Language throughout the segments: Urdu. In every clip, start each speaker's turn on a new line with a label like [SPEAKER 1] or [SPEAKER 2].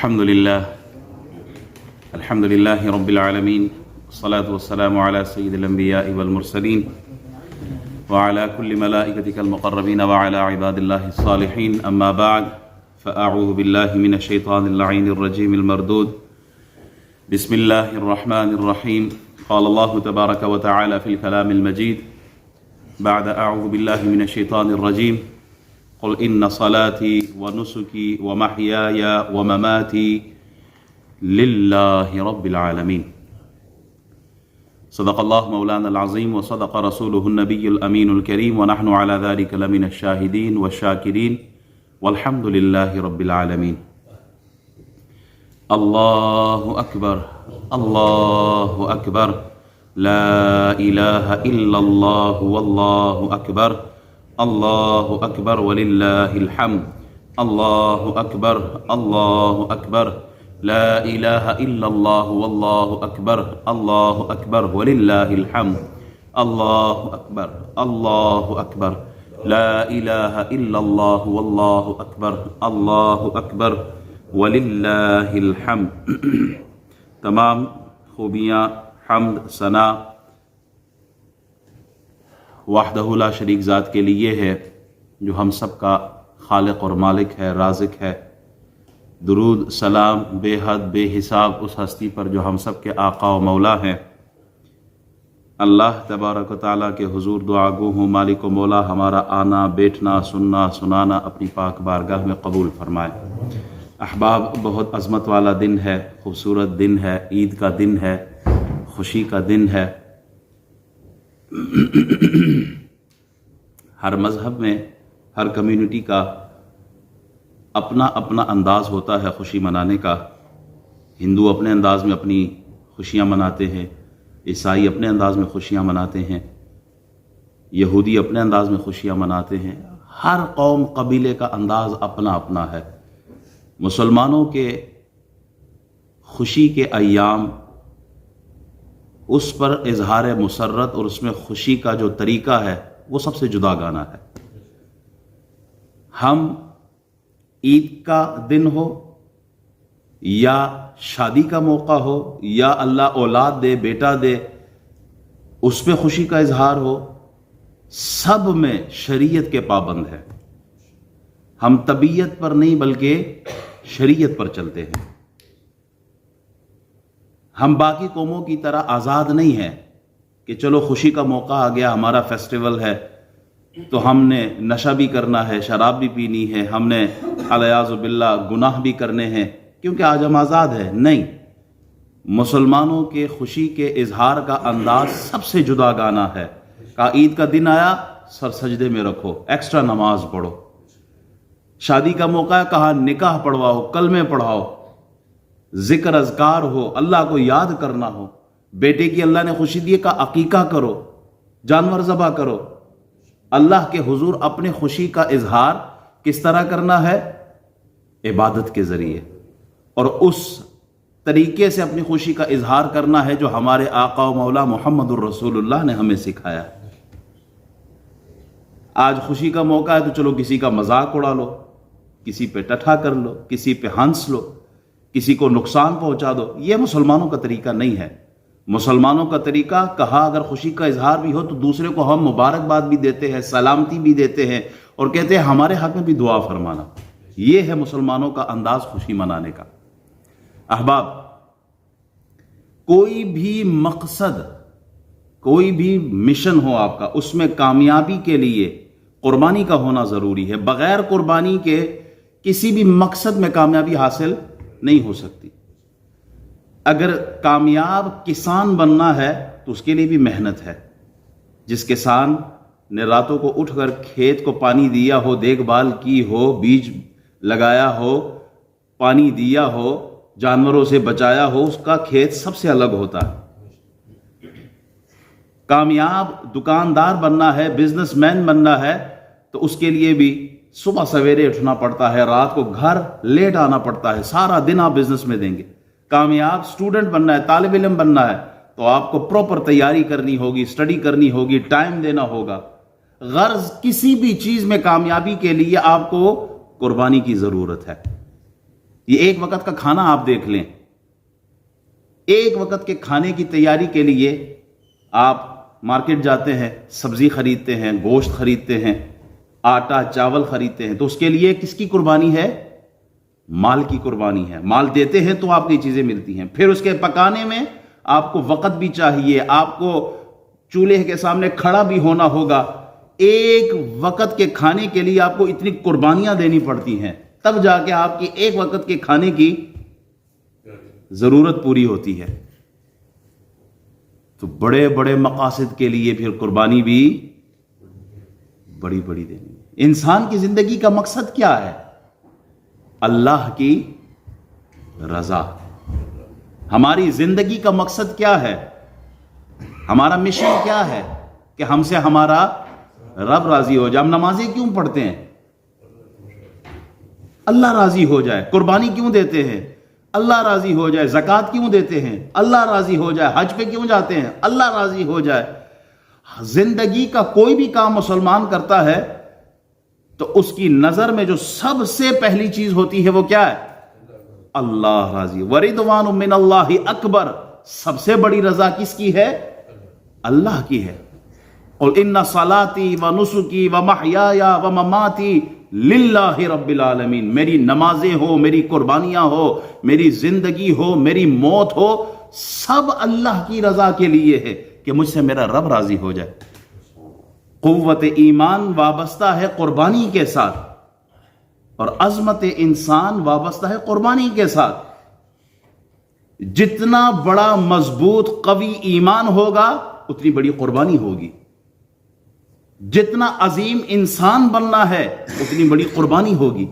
[SPEAKER 1] الحمد لله رب العالمين والصلاة والسلام على سيد الأنبياء والمرسلين وعلى كل ملائكتك المقربين وعلى عباد الله الصالحين أما بعد فأعوذ بالله من الشيطان اللعين الرجيم المردود بسم الله الرحمن الرحيم قال الله تبارك وتعالى في الكلام المجيد بعد أعوذ بالله من الشيطان الرجيم قل إن صلاتي ونسكي ومحياي ومماتي لله رب العالمين صدق الله مولانا العظيم وصدق رسوله النبي الأمين الكريم ونحن على ذلك لمن الشاهدين والشاكرين والحمد لله رب العالمين الله أكبر الله أكبر لا إله إلا الله والله أكبر الله أكبر ولله الحمد الله أكبر الله أكبر لا إله إلا الله والله أكبر الله أكبر ولله الحمد الله أكبر الله أكبر لا إله إلا الله والله أكبر الله أكبر وللہ الحمد۔ تمام خوبیاں حمد ثنا وحدہ لا شریک ذات کے لیے ہے جو ہم سب کا خالق اور مالک ہے، رازق ہے۔ درود سلام بے حد بے حساب اس ہستی پر جو ہم سب کے آقا و مولا ہیں۔ اللہ تبارک و تعالیٰ کے حضور دعا گو ہوں مالک و مولا ہمارا آنا بیٹھنا سننا سنانا اپنی پاک بارگاہ میں قبول فرمائے۔ احباب، بہت عظمت والا دن ہے، خوبصورت دن ہے، عید کا دن ہے، خوشی کا دن ہے۔ ہر مذہب میں ہر کمیونٹی کا اپنا اپنا انداز ہوتا ہے خوشی منانے کا۔ ہندو اپنے انداز میں اپنی خوشیاں مناتے ہیں، عیسائی اپنے انداز میں خوشیاں مناتے ہیں، یہودی اپنے انداز میں خوشیاں مناتے ہیں۔ ہر قوم قبیلے کا انداز اپنا اپنا ہے۔ مسلمانوں کے خوشی کے ایام، اس پر اظہار مسرت اور اس میں خوشی کا جو طریقہ ہے وہ سب سے جدا گانا ہے۔ ہم عید کا دن ہو یا شادی کا موقع ہو یا اللہ اولاد دے بیٹا دے اس پہ خوشی کا اظہار ہو، سب میں شریعت کے پابند ہے۔ ہم طبیعت پر نہیں بلکہ شریعت پر چلتے ہیں۔ ہم باقی قوموں کی طرح آزاد نہیں ہیں کہ چلو خوشی کا موقع آ گیا، ہمارا فیسٹیول ہے تو ہم نے نشہ بھی کرنا ہے، شراب بھی پینی ہے، ہم نے الیاذ باللہ گناہ بھی کرنے ہیں کیونکہ آج ہم آزاد ہیں۔ نہیں، مسلمانوں کے خوشی کے اظہار کا انداز سب سے جدا گانا ہے۔ کہا عید کا دن آیا سر سجدے میں رکھو، ایکسٹرا نماز پڑھو۔ شادی کا موقع ہے، کہا نکاح پڑھواؤ، کلمے پڑھاؤ، ذکر اذکار ہو، اللہ کو یاد کرنا ہو۔ بیٹے کی اللہ نے خوشی دی، کہا عقیقہ کرو، جانور ذبح کرو۔ اللہ کے حضور اپنے خوشی کا اظہار کس طرح کرنا ہے؟ عبادت کے ذریعے، اور اس طریقے سے اپنی خوشی کا اظہار کرنا ہے جو ہمارے آقا و مولا محمد الرسول اللہ نے ہمیں سکھایا۔ آج خوشی کا موقع ہے تو چلو کسی کا مذاق اڑا لو، کسی پہ ٹٹھا کر لو، کسی پہ ہنس لو، کسی کو نقصان پہنچا دو۔ یہ مسلمانوں کا طریقہ نہیں ہے۔ مسلمانوں کا طریقہ، کہا اگر خوشی کا اظہار بھی ہو تو دوسرے کو ہم مبارکباد بھی دیتے ہیں، سلامتی بھی دیتے ہیں اور کہتے ہیں ہمارے حق میں بھی دعا فرمانا۔ یہ ہے مسلمانوں کا انداز خوشی منانے کا۔ احباب، کوئی بھی مقصد، کوئی بھی مشن ہو آپ کا، اس میں کامیابی کے لیے قربانی کا ہونا ضروری ہے۔ بغیر قربانی کے کسی بھی مقصد میں کامیابی حاصل نہیں ہو سکتی۔ اگر کامیاب کسان بننا ہے تو اس کے لیے بھی محنت ہے۔ جس کسان نے راتوں کو اٹھ کر کھیت کو پانی دیا ہو، دیکھ بھال کی ہو، بیج لگایا ہو، پانی دیا ہو، جانوروں سے بچایا ہو، اس کا کھیت سب سے الگ ہوتا ہے۔ کامیاب دکاندار بننا ہے، بزنس مین بننا ہے تو اس کے لیے بھی صبح سویرے اٹھنا پڑتا ہے، رات کو گھر لیٹ آنا پڑتا ہے، سارا دن آپ بزنس میں دیں گے۔ کامیاب اسٹوڈنٹ بننا ہے، طالب علم بننا ہے تو آپ کو پراپر تیاری کرنی ہوگی، اسٹڈی کرنی ہوگی، ٹائم دینا ہوگا۔ غرض کسی بھی چیز میں کامیابی کے لیے آپ کو قربانی کی ضرورت ہے۔ یہ ایک وقت کا کھانا آپ دیکھ لیں، ایک وقت کے کھانے کی تیاری کے لیے آپ مارکیٹ جاتے ہیں، سبزی خریدتے ہیں، گوشت خریدتے ہیں، آٹا چاول خریدتے ہیں، تو اس کے لیے کس کی قربانی ہے؟ مال کی قربانی ہے. مال دیتے ہیں تو آپ کو یہ چیزیں ملتی ہیں. پھر اس کے پکانے میں آپ کو وقت بھی چاہیے، آپ کو چولہے کے سامنے کھڑا بھی ہونا ہوگا. ایک وقت کے کھانے کے لیے آپ کو اتنی قربانیاں دینی پڑتی ہیں، تب جا کے آپ کی ایک وقت کے کھانے کی ضرورت پوری ہوتی ہے. تو بڑے بڑے مقاصد کے لیے پھر قربانی بھی بڑی بڑی دینی ہے. انسان کی زندگی کا مقصد کیا ہے؟ اللہ کی رضا. ہماری زندگی کا مقصد کیا ہے؟ ہمارا مشن کیا ہے؟ کہ ہم سے ہمارا رب راضی ہو جائے. ہم نمازیں کیوں پڑھتے ہیں؟ اللہ راضی ہو جائے. قربانی کیوں دیتے ہیں؟ اللہ راضی ہو جائے. زکوٰۃ کیوں دیتے ہیں؟ اللہ راضی ہو جائے. حج پہ کیوں جاتے ہیں؟ اللہ راضی ہو جائے. زندگی کا کوئی بھی کام مسلمان کرتا ہے تو اس کی نظر میں جو سب سے پہلی چیز ہوتی ہے وہ کیا ہے؟ اللہ راضی. وَرِضْوَانٌ مِّنَ اللَّهِ اکبر. سب سے بڑی رضا کس کی ہے؟ اللہ کی ہے. قُلْ إِنَّ صَلَاتِي وَنُسُكِي وَمَحْيَايَ وَمَمَاتِي لِلَّهِ رَبِّ الْعَالَمِينَ. میری نمازیں ہو، میری قربانیاں ہو، میری زندگی ہو، میری موت ہو، سب اللہ کی رضا کے لیے ہے کہ مجھ سے میرا رب راضی ہو جائے. قوت ایمان وابستہ ہے قربانی کے ساتھ، اور عظمت انسان وابستہ ہے قربانی کے ساتھ. جتنا بڑا مضبوط قوی ایمان ہوگا اتنی بڑی قربانی ہوگی. جتنا عظیم انسان بننا ہے اتنی بڑی قربانی ہوگی.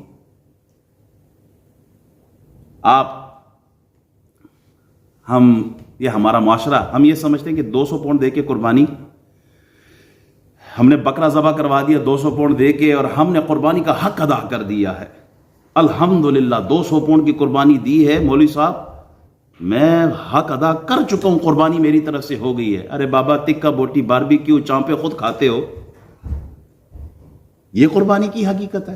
[SPEAKER 1] یہ ہمارا معاشرہ، ہم یہ سمجھتے ہیں کہ 200 پاؤنڈ دے کے قربانی، ہم نے بکرا ذبح کروا دیا 200 پاؤنڈ دے کے، اور ہم نے قربانی کا حق ادا کر دیا ہے. الحمدللہ 200 پاؤنڈ کی قربانی دی ہے مولوی صاحب، میں حق ادا کر چکا ہوں، قربانی میری طرف سے ہو گئی ہے. ارے بابا، ٹکا بوٹی باربیکیو چانپے خود کھاتے ہو. یہ قربانی کی حقیقت ہے؟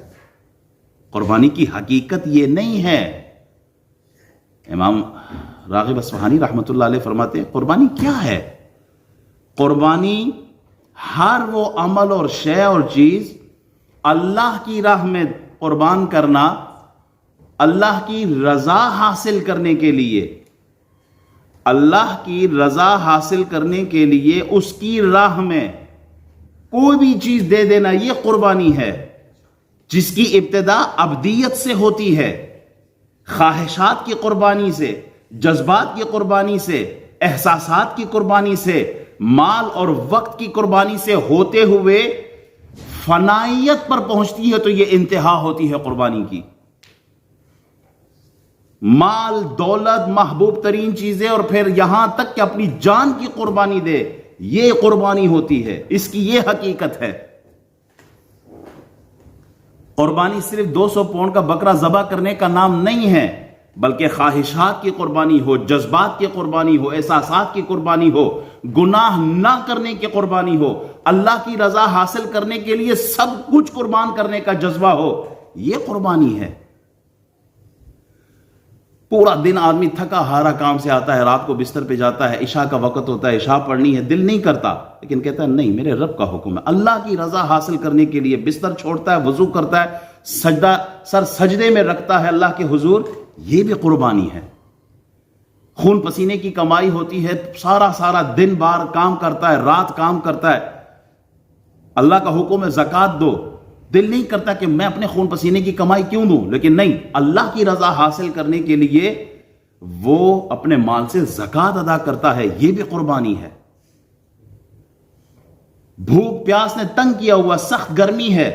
[SPEAKER 1] قربانی کی حقیقت یہ نہیں ہے. امام راغب اصفہانی رحمۃ اللہ علیہ فرماتے ہیں قربانی کیا ہے؟ قربانی ہر وہ عمل اور شے اور چیز اللہ کی راہ میں قربان کرنا، اللہ کی رضا حاصل کرنے کے لیے، اللہ کی رضا حاصل کرنے کے لیے اس کی راہ میں کوئی بھی چیز دے دینا، یہ قربانی ہے. جس کی ابتدا عبدیت سے ہوتی ہے، خواہشات کی قربانی سے، جذبات کی قربانی سے، احساسات کی قربانی سے، مال اور وقت کی قربانی سے ہوتے ہوئے فنائیت پر پہنچتی ہے تو یہ انتہا ہوتی ہے قربانی کی. مال، دولت، محبوب ترین چیزیں، اور پھر یہاں تک کہ اپنی جان کی قربانی دے، یہ قربانی ہوتی ہے. اس کی یہ حقیقت ہے. قربانی صرف 200 پاؤنڈ کا بکرا ذبح کرنے کا نام نہیں ہے، بلکہ خواہشات کی قربانی ہو، جذبات کی قربانی ہو، احساسات کی قربانی ہو، گناہ نہ کرنے کی قربانی ہو، اللہ کی رضا حاصل کرنے کے لیے سب کچھ قربان کرنے کا جذبہ ہو، یہ قربانی ہے. پورا دن آدمی تھکا ہارا کام سے آتا ہے، رات کو بستر پہ جاتا ہے، عشاء کا وقت ہوتا ہے، عشاء پڑھنی ہے، دل نہیں کرتا، لیکن کہتا ہے نہیں، میرے رب کا حکم ہے. اللہ کی رضا حاصل کرنے کے لیے بستر چھوڑتا ہے، وضو کرتا ہے، سر سجدے میں رکھتا ہے اللہ کے حضور. یہ بھی قربانی ہے. خون پسینے کی کمائی ہوتی ہے، سارا دن بار کام کرتا ہے، رات کام کرتا ہے. اللہ کا حکم ہے زکوٰۃ دو، دل نہیں کرتا کہ میں اپنے خون پسینے کی کمائی کیوں دوں، لیکن نہیں، اللہ کی رضا حاصل کرنے کے لیے وہ اپنے مال سے زکوٰۃ ادا کرتا ہے. یہ بھی قربانی ہے. بھوک پیاس نے تنگ کیا ہوا، سخت گرمی ہے،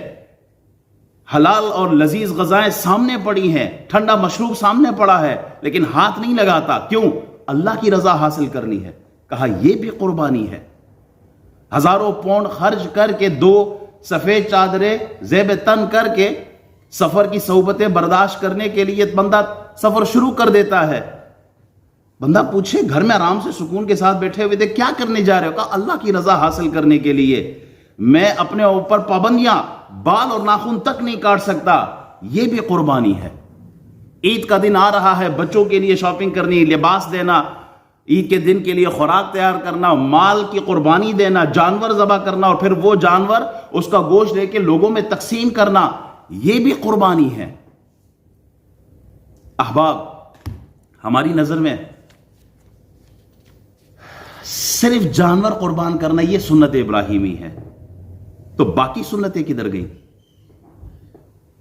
[SPEAKER 1] حلال اور لذیذ غذائیں سامنے پڑی ہیں، ٹھنڈا مشروب سامنے پڑا ہے، لیکن ہاتھ نہیں لگاتا. کیوں؟ اللہ کی رضا حاصل کرنی ہے. کہا یہ بھی قربانی ہے. ہزاروں پاؤنڈ خرچ کر کے 2 سفید چادریں زیب تن کر کے سفر کی صعوبتیں برداشت کرنے کے لیے بندہ سفر شروع کر دیتا ہے. بندہ پوچھے گھر میں آرام سے سکون کے ساتھ بیٹھے ہوئے تھے، کیا کرنے جا رہے ہو؟ کہا اللہ کی رضا حاصل کرنے کے لیے. میں اپنے اوپر پابندیاں، بال اور ناخن تک نہیں کاٹ سکتا. یہ بھی قربانی ہے. عید کا دن آ رہا ہے، بچوں کے لیے شاپنگ کرنی، لباس دینا، عید کے دن کے لیے خوراک تیار کرنا، مال کی قربانی دینا، جانور ذبح کرنا، اور پھر وہ جانور اس کا گوشت لے کے لوگوں میں تقسیم کرنا، یہ بھی قربانی ہے۔ احباب، ہماری نظر میں صرف جانور قربان کرنا یہ سنت ابراہیمی ہے، تو باقی سنتیں کدھر گئیں؟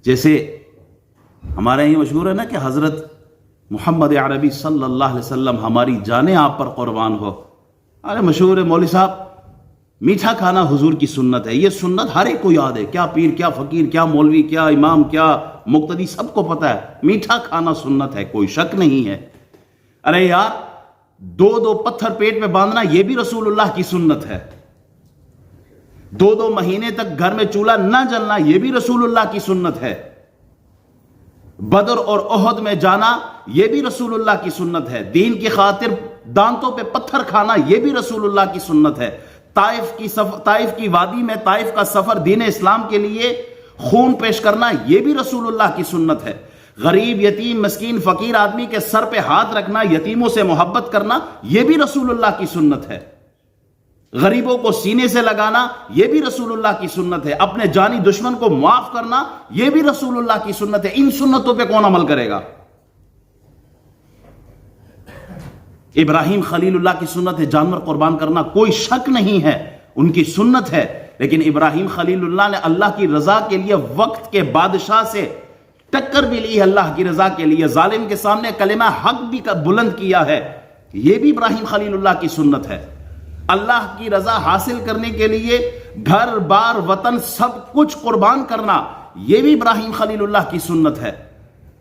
[SPEAKER 1] جیسے ہمارے یہ مشہور ہے نا کہ حضرت محمد عربی صلی اللہ علیہ وسلم ہماری جانیں آپ پر قربان ہو۔ ارے مشہور ہے مولوی صاحب، میٹھا کھانا حضور کی سنت ہے، یہ سنت ہر ایک کو یاد ہے، کیا پیر، کیا فقیر، کیا مولوی، کیا امام، کیا مقتدی، سب کو پتہ ہے میٹھا کھانا سنت ہے، کوئی شک نہیں ہے۔ ارے یار، دو پتھر پیٹ میں باندھنا یہ بھی رسول اللہ کی سنت ہے، 2 مہینے تک گھر میں چولہا نہ جلنا یہ بھی رسول اللہ کی سنت ہے، بدر اور احد میں جانا یہ بھی رسول اللہ کی سنت ہے، دین کی خاطر دانتوں پہ پتھر کھانا یہ بھی رسول اللہ کی سنت ہے، طائف کی وادی میں طائف کا سفر دین اسلام کے لیے خون پیش کرنا یہ بھی رسول اللہ کی سنت ہے، غریب، یتیم، مسکین، فقیر آدمی کے سر پہ ہاتھ رکھنا، یتیموں سے محبت کرنا یہ بھی رسول اللہ کی سنت ہے، غریبوں کو سینے سے لگانا یہ بھی رسول اللہ کی سنت ہے، اپنے جانی دشمن کو معاف کرنا یہ بھی رسول اللہ کی سنت ہے۔ ان سنتوں پہ کون عمل کرے گا؟ ابراہیم خلیل اللہ کی سنت ہے جانور قربان کرنا، کوئی شک نہیں ہے ان کی سنت ہے، لیکن ابراہیم خلیل اللہ نے اللہ کی رضا کے لیے وقت کے بادشاہ سے ٹکر بھی لی ہے، اللہ کی رضا کے لیے ظالم کے سامنے کلمہ حق بھی بلند کیا ہے، یہ بھی ابراہیم خلیل اللہ کی سنت ہے۔ اللہ کی رضا حاصل کرنے کے لیے گھر بار وطن سب کچھ قربان کرنا یہ بھی ابراہیم خلیل اللہ کی سنت ہے۔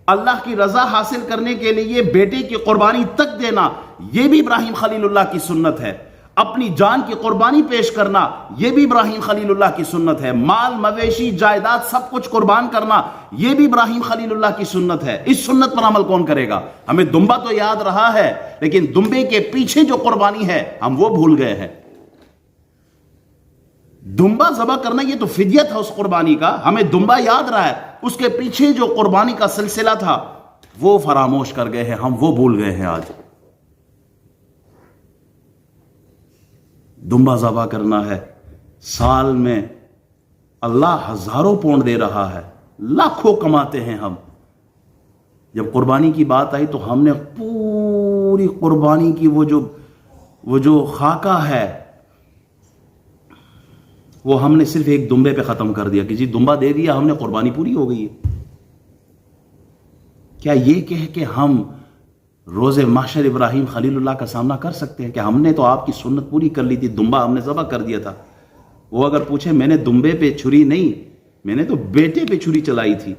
[SPEAKER 1] اللہ کی رضا حاصل کرنے کے لیے بیٹے کی قربانی تک دینا یہ بھی ابراہیم خلیل اللہ کی سنت ہے۔ اپنی جان کی قربانی پیش کرنا یہ بھی ابراہیم خلیل اللہ کی سنت ہے۔ مال، مویشی، جائیداد سب کچھ قربان کرنا یہ بھی ابراہیم خلیل اللہ کی سنت ہے۔ اس سنت پر عمل کون کرے گا؟ ہمیں دمبا تو یاد رہا ہے، لیکن دمبے کے پیچھے جو قربانی ہے ہم وہ بھول گئے ہیں۔ دمبا ذبح کرنا یہ تو فدیت ہے اس قربانی کا، ہمیں دمبا یاد رہا ہے، اس کے پیچھے جو قربانی کا سلسلہ تھا وہ فراموش کر گئے ہیں، ہم وہ بھول گئے ہیں آج۔ دمبا ذبح کرنا ہے، سال میں اللہ ہزاروں پاؤنڈ دے رہا ہے، لاکھوں کماتے ہیں ہم۔ جب قربانی کی بات آئی تو ہم نے پوری قربانی کی وہ جو خاکہ ہے وہ ہم نے صرف ایک دمبے پہ ختم کر دیا کہ جی دمبا دے دیا، ہم نے قربانی پوری ہو گئی ہے۔ کیا یہ کہہ کہ ہم روز محشر ابراہیم خلیل اللہ کا سامنا کر سکتے ہیں کہ ہم نے تو آپ کی سنت پوری کر لی تھی، دمبا ہم نے ذبح کر دیا تھا؟ وہ اگر پوچھے میں نے دمبے پہ چھری نہیں، میں نے تو بیٹے پہ چھری چلائی تھی،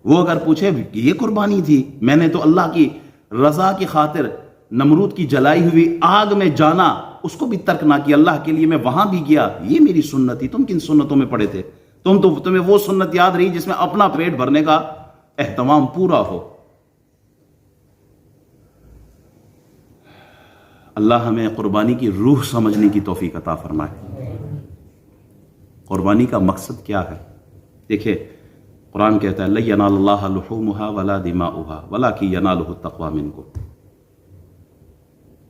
[SPEAKER 1] وہ اگر پوچھے یہ قربانی تھی، میں نے تو اللہ کی رضا کی خاطر نمرود کی جلائی ہوئی آگ میں جانا اس کو بھی ترک نہ کیا، اللہ کے لیے میں وہاں بھی گیا، یہ میری سنت تھی۔ تم کن سنتوں میں پڑے تھے؟ تمہیں وہ سنت یاد رہی جس میں اپنا پیٹ بھرنے کا اہتمام پورا ہو۔ اللہ ہمیں قربانی کی روح سمجھنے کی توفیق عطا فرمائے۔ قربانی کا مقصد کیا ہے؟ دیکھیں قرآن کہتا ہے لَن يَنَالَ اللَّهَ لُحُومُهَا وَلَا دِمَاؤُهَا وَلَٰكِن يَنَالُهُ التَّقْوَىٰ مِنكُمْ۔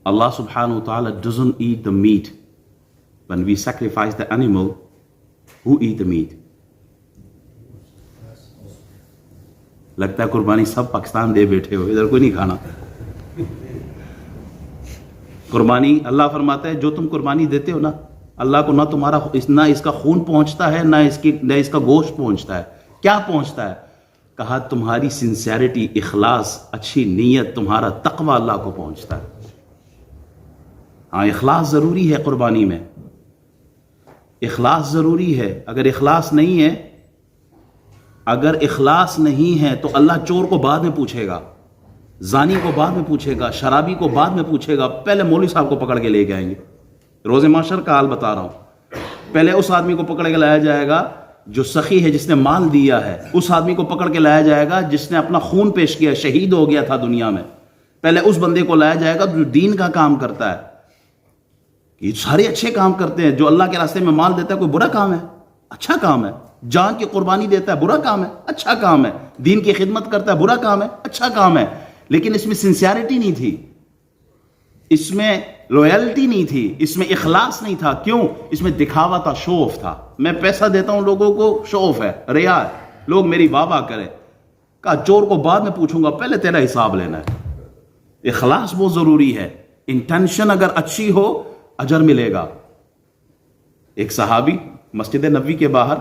[SPEAKER 1] Allah subhanahu wa ta'ala doesn't eat the meat. When we sacrifice the animal, who eat the meat? لگتا ہے قربانی سب پاکستان دے بیٹھے ہو، ادھر کوئی نہیں کھانا۔ قربانی اللہ فرماتا ہے جو تم قربانی دیتے ہو نا، اللہ کو نہ اس کا خون پہنچتا ہے، نہ اس کا گوشت پہنچتا ہے۔ کیا پہنچتا ہے؟ کہا تمہاری سنسیئرٹی، اخلاص، اچھی نیت، تمہارا تقوی اللہ کو پہنچتا ہے۔ ہاں اخلاص ضروری ہے قربانی میں، اخلاص ضروری ہے۔ اگر اخلاص نہیں ہے تو اللہ چور کو بعد میں پوچھے گا، زانی کو بعد میں پوچھے گا، شرابی کو بعد میں پوچھے گا، پہلے مولوی صاحب کو پکڑ کے لے کے آئیں گے۔ روز محشر کا حال بتا رہا ہوں، پہلے اس آدمی کو پکڑ کے لایا جائے گا جو سخی ہے، جس نے مال دیا ہے، اس آدمی کو پکڑ کے لایا جائے گا جس نے اپنا خون پیش کیا، شہید ہو گیا تھا دنیا میں، پہلے اس بندے کو لایا جائے گا جو دین کا کام کرتا ہے۔ یہ سارے اچھے کام کرتے ہیں، جو اللہ کے راستے میں مال دیتا ہے کوئی برا کام ہے؟ اچھا کام ہے. جان کی قربانی دیتا ہے, برا کام ہے, اچھا کام ہے. دین کی خدمت کرتا ہے, برا کام ہے, اچھا کام ہے. لیکن اس میں سنسیئرٹی نہیں تھی, اس میں لویلٹی نہیں تھی, اس میں اخلاص نہیں تھا. کیوں؟ اس میں دکھاوا تھا, شو آف تھا. میں پیسہ دیتا ہوں لوگوں کو, شو آف ہے, ریا ہے, لوگ میری واہ واہ کریں. کہا چور کو بعد میں پوچھوں گا, پہلے تیرا حساب لینا ہے. اخلاص بہت ضروری ہے. انٹینشن اگر اچھی ہو اجر ملے گا. ایک صحابی مسجد نبوی کے باہر,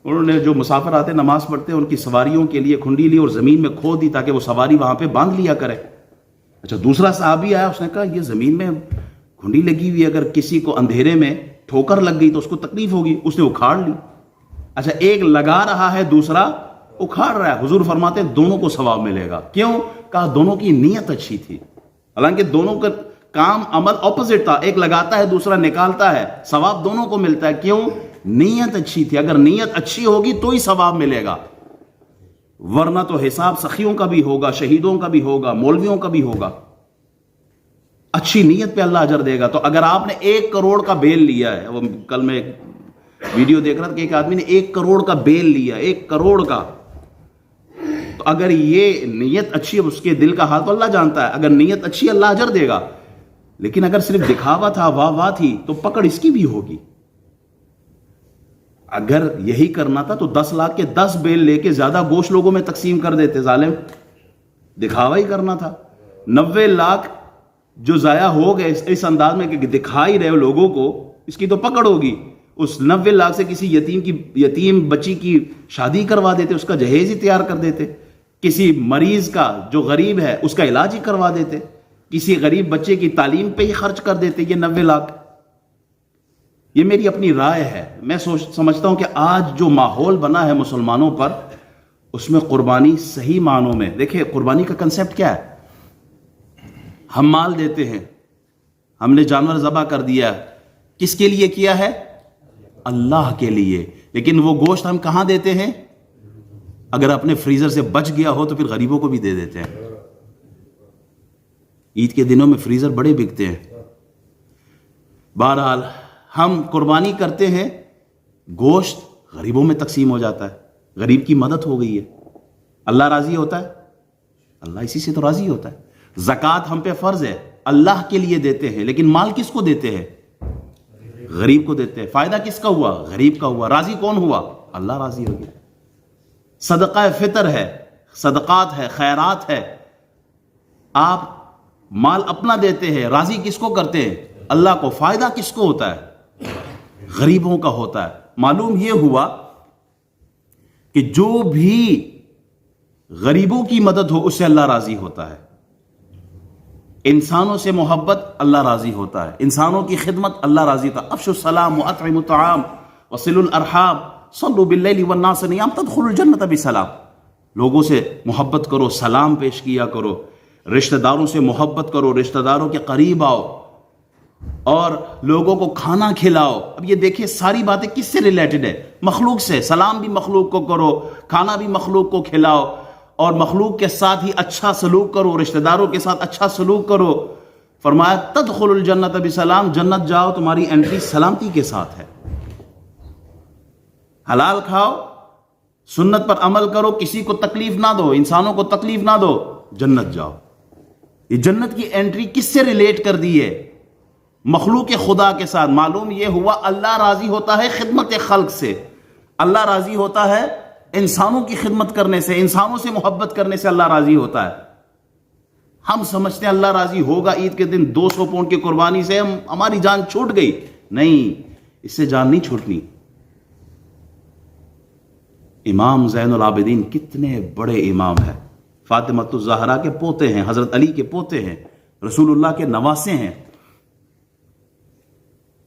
[SPEAKER 1] انہوں نے جو مسافر آتے نماز پڑھتے ان کی سواریوں کے لیے کھنڈی لی اور زمین میں کھود دی تاکہ وہ سواری وہاں پہ باندھ لیا کرے. اچھا, دوسرا صحابی آیا, اس نے کہا یہ زمین میں کھنڈی لگی ہوئی, اگر کسی کو اندھیرے میں ٹھوکر لگ گئی تو اس کو تکلیف ہوگی. اس نے اکھاڑ لی. اچھا, ایک لگا رہا ہے, دوسرا اکھاڑ رہا ہے. حضور فرماتے ہیں دونوں کو ثواب ملے گا. کیوں؟ کہا دونوں کی نیت اچھی تھی. حالانکہ دونوں کا کام عمل اپوزٹ تھا, ایک لگاتا ہے دوسرا نکالتا ہے, ثواب دونوں کو ملتا ہے. کیوں؟ نیت اچھی تھی. اگر نیت اچھی ہوگی تو ہی ثواب ملے گا, ورنہ تو حساب سخیوں کا بھی ہوگا, شہیدوں کا بھی ہوگا, مولویوں کا بھی ہوگا. اچھی نیت پہ اللہ اجر دے گا. تو اگر آپ نے 1 کروڑ کا بیل لیا ہے, وہ کل میں ایک ویڈیو دیکھ رہا تھا کہ ایک آدمی نے 1 کروڑ کا بیل لیا, 1 کروڑ کا, تو اگر یہ نیت اچھی ہے, اس کے دل کا حال تو اللہ جانتا ہے, اگر نیت اچھی اللہ اجر دے گا. لیکن اگر صرف دکھاوا تھا, واہ واہ تھی, تو پکڑ اس کی بھی ہوگی. اگر یہی کرنا تھا تو 10 لاکھ کے 10 بیل لے کے زیادہ گوشت لوگوں میں تقسیم کر دیتے. ظالم, دکھاوا ہی کرنا تھا. 90 لاکھ جو ضائع ہو گئے اس انداز میں کہ دکھا ہی رہے ہو لوگوں کو, اس کی تو پکڑ ہوگی. اس 90 لاکھ سے کسی یتیم بچی کی شادی کروا دیتے, اس کا جہیز ہی تیار کر دیتے. کسی مریض کا جو غریب ہے اس کا علاج ہی کروا دیتے. کسی غریب بچے کی تعلیم پہ ہی خرچ کر دیتے یہ 90 لاکھ. یہ میری اپنی رائے ہے. میں سمجھتا ہوں کہ آج جو ماحول بنا ہے مسلمانوں پر, اس میں قربانی صحیح معنوں میں, دیکھیں قربانی کا کنسیپٹ کیا ہے. ہم مال دیتے ہیں, ہم نے جانور ذبح کر دیا, کس کے لیے کیا ہے؟ اللہ کے لیے. لیکن وہ گوشت ہم کہاں دیتے ہیں؟ اگر اپنے فریزر سے بچ گیا ہو تو پھر غریبوں کو بھی دے دیتے ہیں. عید کے دنوں میں فریزر بڑے بکتے ہیں. بہرحال ہم قربانی کرتے ہیں, گوشت غریبوں میں تقسیم ہو جاتا ہے, غریب کی مدد ہو گئی ہے. اللہ راضی ہوتا ہے, اللہ اسی سے تو راضی ہوتا ہے. زکوٰۃ ہم پہ فرض ہے, اللہ کے لیے دیتے ہیں, لیکن مال کس کو دیتے ہیں؟ غریب کو دیتے ہیں. فائدہ کس کا ہوا؟ غریب کا ہوا. راضی کون ہوا؟ اللہ راضی ہو گیا. صدقہ فطر ہے, صدقات ہے, خیرات ہے, آپ مال اپنا دیتے ہیں, راضی کس کو کرتے ہیں؟ اللہ کو. فائدہ کس کو ہوتا ہے؟ غریبوں کا ہوتا ہے. معلوم یہ ہوا کہ جو بھی غریبوں کی مدد ہو اس سے اللہ راضی ہوتا ہے. انسانوں سے محبت اللہ راضی ہوتا ہے, انسانوں کی خدمت اللہ راضی ہوتا ہے. افشوا السلام واطعموا الطعام وصلوا الارحام صلوا باللیل والناس نیام تدخلوا الجنۃ بسلام. لوگوں سے محبت کرو, سلام پیش کیا کرو, رشتہ داروں سے محبت کرو, رشتہ داروں کے قریب آؤ, اور لوگوں کو کھانا کھلاؤ. اب یہ دیکھیں ساری باتیں کس سے ریلیٹڈ ہے؟ مخلوق سے. سلام بھی مخلوق کو کرو, کھانا بھی مخلوق کو کھلاؤ, اور مخلوق کے ساتھ ہی اچھا سلوک کرو, رشتہ داروں کے ساتھ اچھا سلوک کرو. فرمایا تدخلوا الجنۃ بسلام, جنت جاؤ تمہاری انٹری سلامتی کے ساتھ ہے. حلال کھاؤ, سنت پر عمل کرو, کسی کو تکلیف نہ دو, انسانوں کو تکلیف نہ دو, جنت جاؤ. یہ جنت کی انٹری کس سے ریلیٹ کر دی ہے؟ مخلوق خدا کے ساتھ. معلوم یہ ہوا اللہ راضی ہوتا ہے خدمت خلق سے, اللہ راضی ہوتا ہے انسانوں کی خدمت کرنے سے, انسانوں سے محبت کرنے سے اللہ راضی ہوتا ہے. ہم سمجھتے ہیں اللہ راضی ہوگا عید کے دن 200 پاؤنڈ کی قربانی سے ہماری جان چھوٹ گئی. نہیں, اس سے جان نہیں چھوٹنی. امام زین العابدین کتنے بڑے امام ہیں, فاطمۃ الزہرا کے پوتے ہیں, حضرت علی کے پوتے ہیں, رسول اللہ کے نواسے ہیں.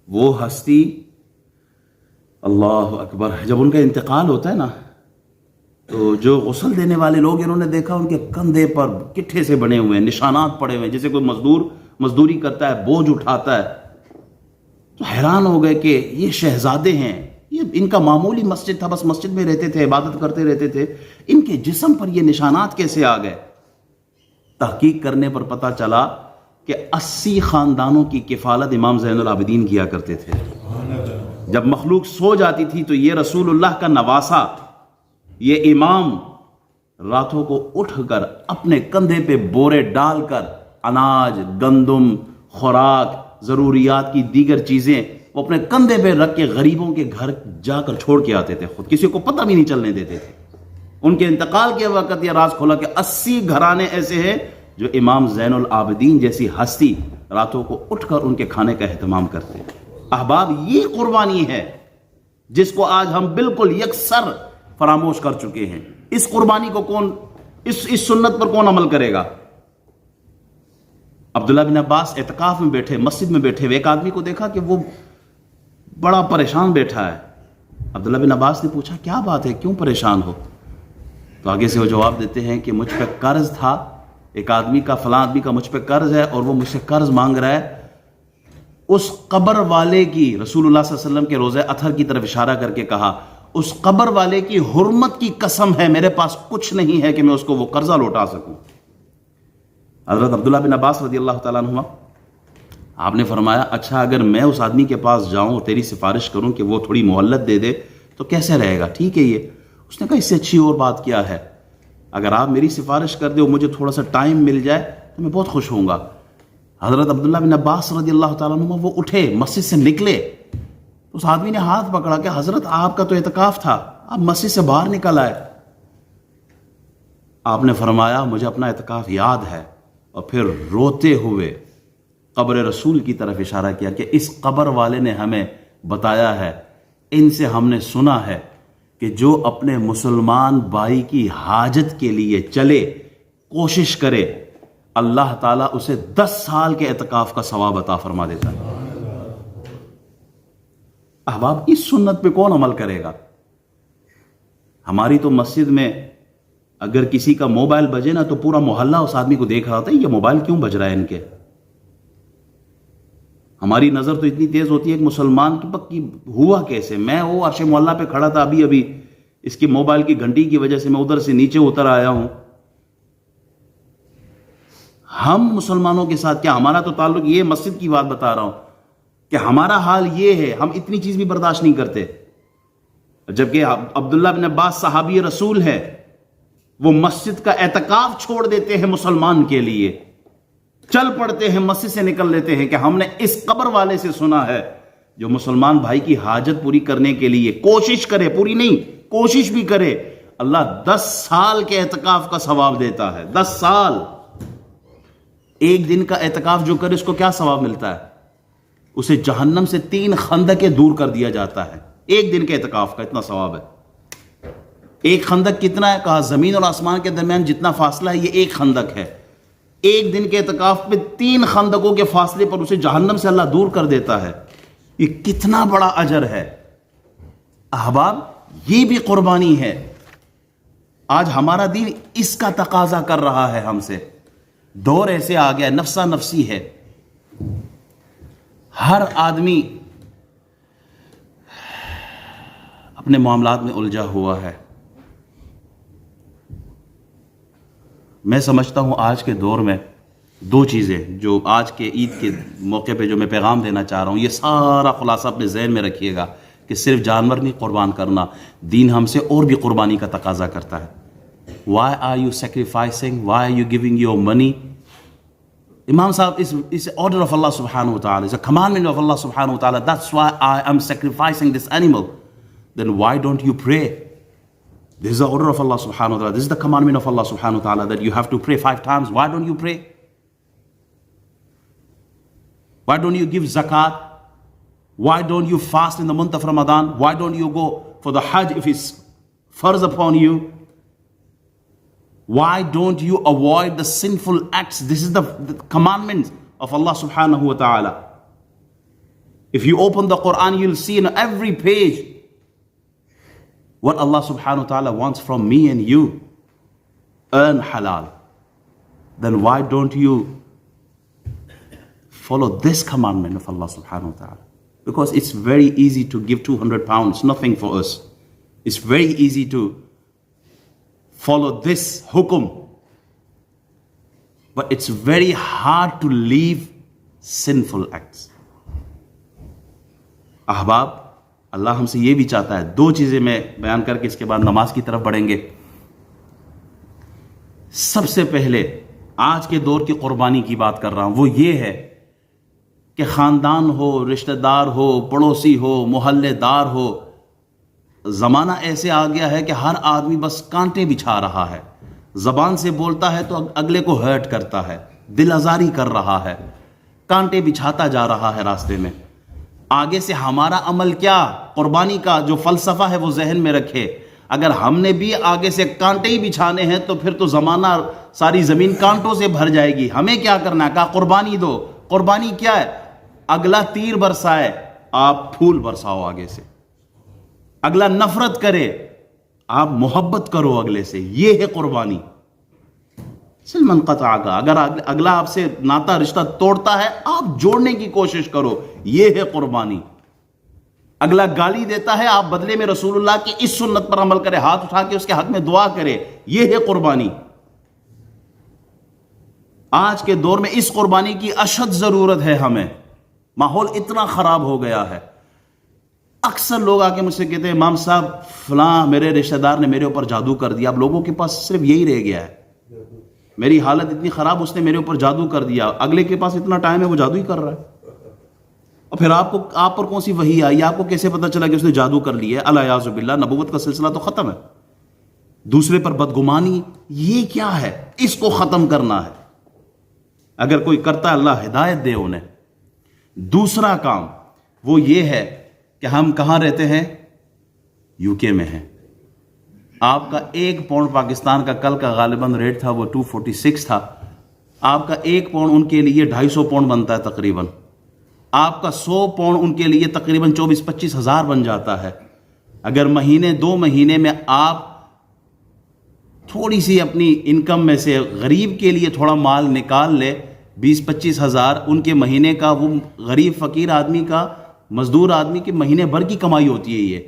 [SPEAKER 1] وہ ہستی, اللہ اکبر, جب ان کا انتقال ہوتا ہے نا تو جو غسل دینے والے لوگ انہوں نے دیکھا ان کے کندھے پر کٹھے سے بنے ہوئے ہیں, نشانات پڑے ہوئے ہیں, جیسے کوئی مزدوری کرتا ہے, بوجھ اٹھاتا ہے. تو حیران ہو گئے کہ یہ شہزادے ہیں, یہ ان کا معمولی مسجد تھا, بس مسجد میں رہتے تھے, عبادت کرتے رہتے تھے, ان کے جسم پر یہ نشانات کیسے آ گئے؟ تحقیق کرنے پر پتہ چلا کہ 80 خاندانوں کی کفالت امام زین العابدین کیا کرتے تھے. جب مخلوق سو جاتی تھی تو یہ رسول اللہ کا نواسا، یہ امام راتوں کو اٹھ کر اپنے کندھے پہ بورے ڈال کر اناج، گندم، خوراک، ضروریات کی دیگر چیزیں وہ اپنے کندھے پہ رکھ کے غریبوں کے گھر جا کر چھوڑ کے آتے تھے، خود کسی کو پتہ بھی نہیں چلنے دیتے تھے۔ ان کے انتقال کے وقت یہ راز کھولا کہ 80 گھرانے ایسے ہیں جو امام زین العابدین جیسی ہستی راتوں کو اٹھ کر ان کے کھانے کا اہتمام کرتے ہیں۔ احباب، یہ قربانی ہے جس کو آج ہم بالکل یکسر فراموش کر چکے ہیں۔ اس قربانی کو کون، اس سنت پر کون عمل کرے گا؟ عبداللہ بن عباس اعتکاف میں بیٹھے، مسجد میں بیٹھے ہوئے، ایک آدمی کو دیکھا کہ وہ بڑا پریشان بیٹھا ہے۔ عبداللہ بن عباس نے پوچھا کیا بات ہے، کیوں پریشان ہو؟ تو آگے سے وہ جواب دیتے ہیں کہ مجھ پہ قرض تھا، ایک آدمی کا، فلاں آدمی کا مجھ پہ قرض ہے اور وہ مجھ سے قرض مانگ رہا ہے۔ اس قبر والے کی، رسول اللہ صلی اللہ علیہ وسلم کے روضہ اطہر کی طرف اشارہ کر کے کہا، اس قبر والے کی حرمت کی قسم ہے میرے پاس کچھ نہیں ہے کہ میں اس کو وہ قرضہ لوٹا سکوں۔ حضرت عبداللہ بن عباس رضی اللہ تعالیٰ عنہ آپ نے فرمایا اچھا اگر میں اس آدمی کے پاس جاؤں اور تیری سفارش کروں کہ وہ تھوڑی مہلت دے دے تو کیسے رہے گا؟ ٹھیک ہے یہ؟ اس نے کہا اس سے اچھی اور بات کیا ہے، اگر آپ میری سفارش کر دے اور مجھے تھوڑا سا ٹائم مل جائے تو میں بہت خوش ہوں گا۔ حضرت عبداللہ بن عباس رضی اللہ تعالیٰ عنہ وہ اٹھے، مسجد سے نکلے، اس آدمی نے ہاتھ پکڑا کہ حضرت آپ کا تو اعتکاف تھا، آپ مسجد سے باہر نکل آئے۔ آپ نے فرمایا مجھے اپنا اعتکاف یاد ہے، اور پھر روتے ہوئے قبر رسول کی طرف اشارہ کیا کہ اس قبر والے نے ہمیں بتایا ہے، ان سے ہم نے سنا ہے کہ جو اپنے مسلمان بھائی کی حاجت کے لیے چلے، کوشش کرے، اللہ تعالیٰ اسے 10 سال کے اعتکاف کا ثواب عطا فرما دیتا ہے۔ احباب، اس سنت پہ کون عمل کرے گا؟ ہماری تو مسجد میں اگر کسی کا موبائل بجے نا تو پورا محلہ اس آدمی کو دیکھ رہا ہوتا ہے، یہ موبائل کیوں بج رہا ہے ان کے؟ ہماری نظر تو اتنی تیز ہوتی ہے کہ مسلمان کی پکی ہوا کیسے؟ میں وہ عرش محلہ پہ کھڑا تھا ابھی اس کی موبائل کی گھنٹی کی وجہ سے میں ادھر سے نیچے اتر آیا ہوں۔ ہم مسلمانوں کے ساتھ کیا ہمارا تو تعلق، یہ مسجد کی بات بتا رہا ہوں کہ ہمارا حال یہ ہے، ہم اتنی چیز بھی برداشت نہیں کرتے۔ جبکہ عبداللہ بن عباس صحابی رسول ہے، وہ مسجد کا اعتکاف چھوڑ دیتے ہیں مسلمان کے لیے، چل پڑتے ہیں، مسجد سے نکل لیتے ہیں کہ ہم نے اس قبر والے سے سنا ہے جو مسلمان بھائی کی حاجت پوری کرنے کے لیے کوشش کرے، پوری نہیں کوشش بھی کرے، اللہ 10 سال کے اعتکاف کا ثواب دیتا ہے۔ 10 سال، ایک دن کا اعتکاف جو کرے اس کو کیا ثواب ملتا ہے؟ اسے جہنم سے 3 خندقیں دور کر دیا جاتا ہے۔ ایک دن کے اعتکاف کا اتنا ثواب ہے۔ ایک خندق کتنا ہے؟ کہا زمین اور آسمان کے درمیان جتنا فاصلہ ہے یہ ایک خندق ہے۔ ایک دن کے اعتکاف پہ 3 خندقوں کے فاصلے پر اسے جہنم سے اللہ دور کر دیتا ہے۔ یہ کتنا بڑا اجر ہے احباب، یہ بھی قربانی ہے۔ آج ہمارا دین اس کا تقاضا کر رہا ہے ہم سے۔ دور ایسے آ گیا، نفسا نفسی ہے، ہر آدمی اپنے معاملات میں الجھا ہوا ہے۔ میں سمجھتا ہوں آج کے دور میں 2 چیزیں جو آج کے عید کے موقع پہ جو میں پیغام دینا چاہ رہا ہوں، یہ سارا خلاصہ اپنے ذہن میں رکھیے گا کہ صرف جانور نہیں قربان کرنا، دین ہم سے اور بھی قربانی کا تقاضا کرتا ہے۔ Why are you sacrificing? Why are you giving your money? Imam Sahib, is order of Allah subhanahu wa ta'ala, it's a commandment of Allah subhanahu wa ta'ala. That's why I am sacrificing this animal. Then why don't you pray? This is the order of Allah subhanahu wa ta'ala. This is the commandment of Allah subhanahu wa ta'ala that you have to pray 5 times. Why don't you pray? Why don't you give zakat? Why don't you fast in the month of Ramadan? Why don't you go for the Hajj if it's farz upon you? Why don't you avoid the sinful acts? This is the commandment of Allah subhanahu wa ta'ala. If you open the Quran, you'll see in every page what Allah subhanahu wa ta'ala wants from me and you. Earn halal. Then why don't you follow this commandment of Allah subhanahu wa ta'ala? Because it's very easy to give 200 pounds, nothing for us. It's very easy to follow this hukum, but it's very hard to leave sinful acts. Ahbab, اللہ ہم سے یہ بھی چاہتا ہے. 2 چیزیں میں بیان کر کے اس کے بعد نماز کی طرف بڑھیں گے. سب سے پہلے آج کے دور کی قربانی کی بات کر رہا ہوں، وہ یہ ہے کہ خاندان ہو، رشتہ دار ہو، پڑوسی ہو، محلے دار ہو، زمانہ ایسے آ گیا ہے کہ ہر آدمی بس کانٹے بچھا رہا ہے. زبان سے بولتا ہے تو اگلے کو ہرٹ کرتا ہے، دل آزاری کر رہا ہے، کانٹے بچھاتا جا رہا ہے راستے میں. آگے سے ہمارا عمل کیا؟ قربانی کا جو فلسفہ ہے وہ ذہن میں رکھے. اگر ہم نے بھی آگے سے کانٹے ہی بچھانے ہیں تو پھر تو زمانہ ساری زمین کانٹوں سے بھر جائے گی. ہمیں کیا کرنا ہے؟ کہا قربانی دو. قربانی کیا ہے؟ اگلا تیر برسائے، آپ پھول برساؤ آگے سے. اگلا نفرت کرے، آپ محبت کرو اگلے سے. یہ ہے قربانی. سلمن قطع کا، اگر اگلا آپ سے ناتا رشتہ توڑتا ہے، آپ جوڑنے کی کوشش کرو. یہ ہے قربانی. اگلا گالی دیتا ہے، آپ بدلے میں رسول اللہ کی اس سنت پر عمل کرے، ہاتھ اٹھا کے اس کے حق میں دعا کرے. یہ ہے قربانی. آج کے دور میں اس قربانی کی اشد ضرورت ہے ہمیں. ماحول اتنا خراب ہو گیا ہے. اکثر لوگ آ کے مجھ سے کہتے ہیں امام صاحب فلاں میرے رشتہ دار نے میرے اوپر جادو کر دیا. اب لوگوں کے پاس صرف یہی رہ گیا ہے، میری حالت اتنی خراب، اس نے میرے اوپر جادو کر دیا. اگلے کے پاس اتنا ٹائم ہے وہ جادو ہی کر رہا ہے. اور پھر آپ پر کون سی وحی آئی؟ آپ کو کیسے پتا چلا کہ اس نے جادو کر لیا ہے؟ الیاذ باللہ، نبوت کا سلسلہ تو ختم ہے. دوسرے پر بدگمانی، یہ کیا ہے؟ اس کو ختم کرنا ہے. اگر کوئی کرتا ہے اللہ ہدایت دے انہیں. دوسرا کام وہ یہ ہے کہ ہم کہاں رہتے ہیں؟ یو کے میں ہیں. آپ کا 1 پاؤنڈ پاکستان کا کل کا غالباً ریٹ تھا وہ 246 تھا. آپ کا 1 پاؤنڈ ان کے لیے 250 پاؤنڈ بنتا ہے تقریباً. آپ کا 100 پاؤنڈ ان کے لیے تقریباً 24-25 ہزار بن جاتا ہے. اگر 2 مہینے میں آپ تھوڑی سی اپنی انکم میں سے غریب کے لیے تھوڑا مال نکال لے، 20-25 ہزار ان کے مہینے کا، وہ غریب فقیر آدمی کا، مزدور آدمی کے مہینے بھر کی کمائی ہوتی ہے. یہ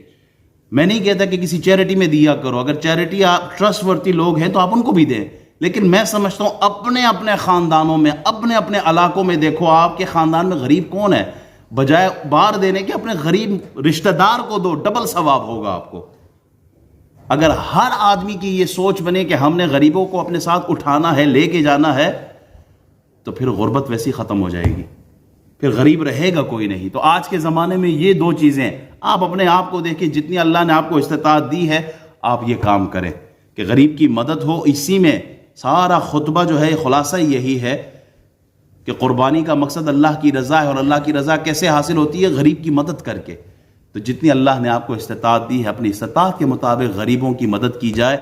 [SPEAKER 1] میں نہیں کہتا کہ کسی چیریٹی میں دیا کرو. اگر چیریٹی آپ ٹرسٹ ورتی لوگ ہیں تو آپ ان کو بھی دیں. لیکن میں سمجھتا ہوں اپنے خاندانوں میں، اپنے علاقوں میں دیکھو آپ کے خاندان میں غریب کون ہے. بجائے بار دینے کے اپنے غریب رشتہ دار کو دو، ڈبل ثواب ہوگا آپ کو. اگر ہر آدمی کی یہ سوچ بنے کہ ہم نے غریبوں کو اپنے ساتھ اٹھانا ہے، لے کے جانا ہے، تو پھر غربت ویسی ختم ہو جائے گی. پھر غریب رہے گا کوئی نہیں. تو آج کے زمانے میں یہ 2 چیزیں آپ اپنے آپ کو دیکھیں، جتنی اللہ نے آپ کو استطاعت دی ہے آپ یہ کام کریں کہ غریب کی مدد ہو. اسی میں سارا خطبہ جو ہے خلاصہ یہی ہے کہ قربانی کا مقصد اللہ کی رضا ہے. اور اللہ کی رضا کیسے حاصل ہوتی ہے؟ غریب کی مدد کر کے. تو جتنی اللہ نے آپ کو استطاعت دی ہے، اپنی استطاعت کے مطابق غریبوں کی مدد کی جائے.